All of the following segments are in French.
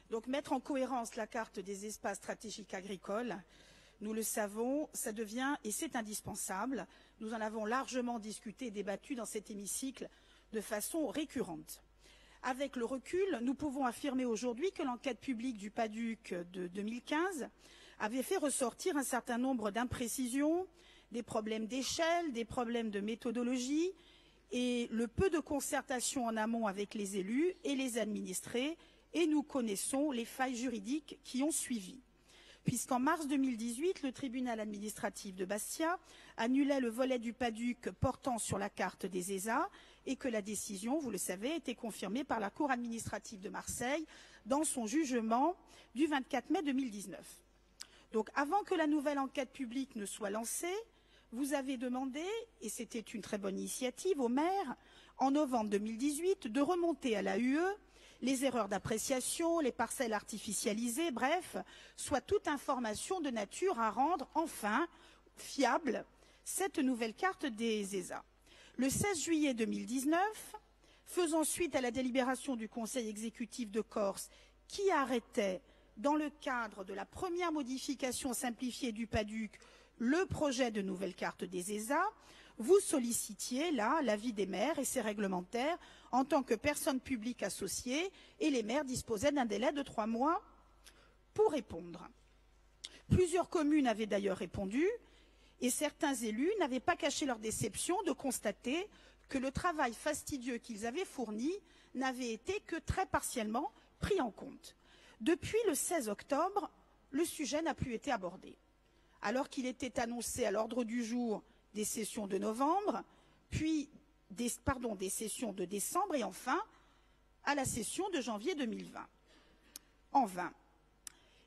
Donc mettre en cohérence la carte des espaces stratégiques agricoles, nous le savons, ça devient et c'est indispensable. Nous en avons largement discuté et débattu dans cet hémicycle de façon récurrente. Avec le recul, nous pouvons affirmer aujourd'hui que l'enquête publique du PADUC de 2015 avait fait ressortir un certain nombre d'imprécisions, des problèmes d'échelle, des problèmes de méthodologie et le peu de concertation en amont avec les élus et les administrés, et nous connaissons les failles juridiques qui ont suivi. Puisqu'en mars 2018, le tribunal administratif de Bastia annulait le volet du PADUC portant sur la carte des ESA et que la décision, vous le savez, était confirmée par la Cour administrative de Marseille dans son jugement du 24 mai 2019. Donc avant que la nouvelle enquête publique ne soit lancée, vous avez demandé, et c'était une très bonne initiative, au maire, en novembre 2018, de remonter à la UE les erreurs d'appréciation, les parcelles artificialisées, bref, soit toute information de nature à rendre enfin fiable cette nouvelle carte des ESA. Le 16 juillet 2019, faisant suite à la délibération du Conseil exécutif de Corse qui arrêtait, dans le cadre de la première modification simplifiée du PADUC, le projet de nouvelle carte des ESA, vous sollicitiez là l'avis des maires et ses réglementaires en tant que personnes publiques associées et les maires disposaient d'un délai de 3 mois pour répondre. Plusieurs communes avaient d'ailleurs répondu et certains élus n'avaient pas caché leur déception de constater que le travail fastidieux qu'ils avaient fourni n'avait été que très partiellement pris en compte. Depuis le 16 octobre, le sujet n'a plus été abordé. Alors qu'il était annoncé à l'ordre du jour des sessions de novembre, puis des sessions de décembre et enfin à la session de janvier 2020. En vain.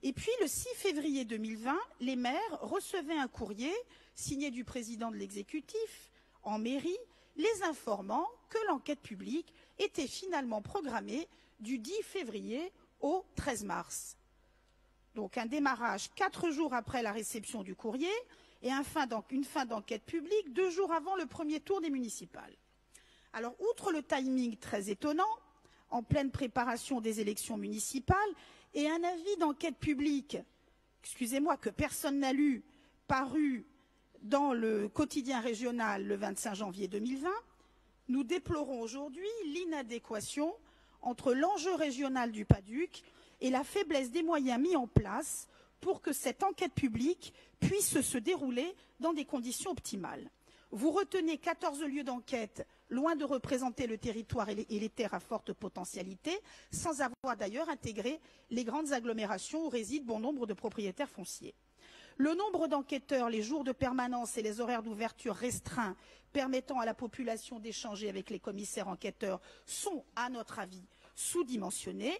Et puis le 6 février 2020, les maires recevaient un courrier signé du président de l'exécutif en mairie, les informant que l'enquête publique était finalement programmée du 10 février au 13 mars. Donc un démarrage 4 jours après la réception du courrier et une fin d'enquête publique 2 jours avant le premier tour des municipales. Alors, outre le timing très étonnant, en pleine préparation des élections municipales, et un avis d'enquête publique, excusez-moi, que personne n'a lu, paru dans le quotidien régional le 25 janvier 2020, nous déplorons aujourd'hui l'inadéquation entre l'enjeu régional du PADUC et la faiblesse des moyens mis en place pour que cette enquête publique puisse se dérouler dans des conditions optimales. Vous retenez 14 lieux d'enquête, loin de représenter le territoire et les terres à forte potentialité, sans avoir d'ailleurs intégré les grandes agglomérations où résident bon nombre de propriétaires fonciers. Le nombre d'enquêteurs, les jours de permanence et les horaires d'ouverture restreints permettant à la population d'échanger avec les commissaires enquêteurs sont, à notre avis, sous-dimensionnés.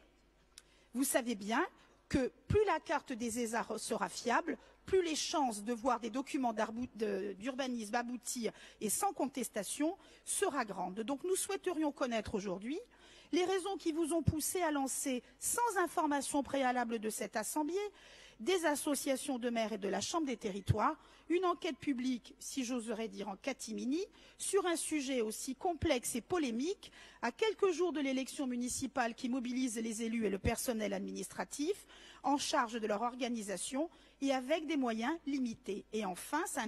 Vous savez bien que plus la carte des ESA sera fiable, plus les chances de voir des documents d'urbanisme aboutir et sans contestation sera grande. Donc nous souhaiterions connaître aujourd'hui les raisons qui vous ont poussé à lancer, sans information préalable de cette Assemblée, des associations de maires et de la Chambre des territoires, une enquête publique, si j'oserais dire en catimini, sur un sujet aussi complexe et polémique, à quelques jours de l'élection municipale qui mobilise les élus et le personnel administratif en charge de leur organisation et avec des moyens limités. Et enfin, ça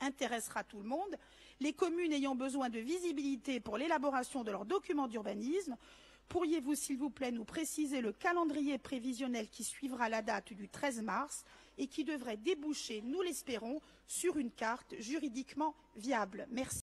intéressera tout le monde, les communes ayant besoin de visibilité pour l'élaboration de leurs documents d'urbanisme. Pourriez-vous, s'il vous plaît, nous préciser le calendrier prévisionnel qui suivra la date du 13 mars et qui devrait déboucher, nous l'espérons, sur une carte juridiquement viable? Merci.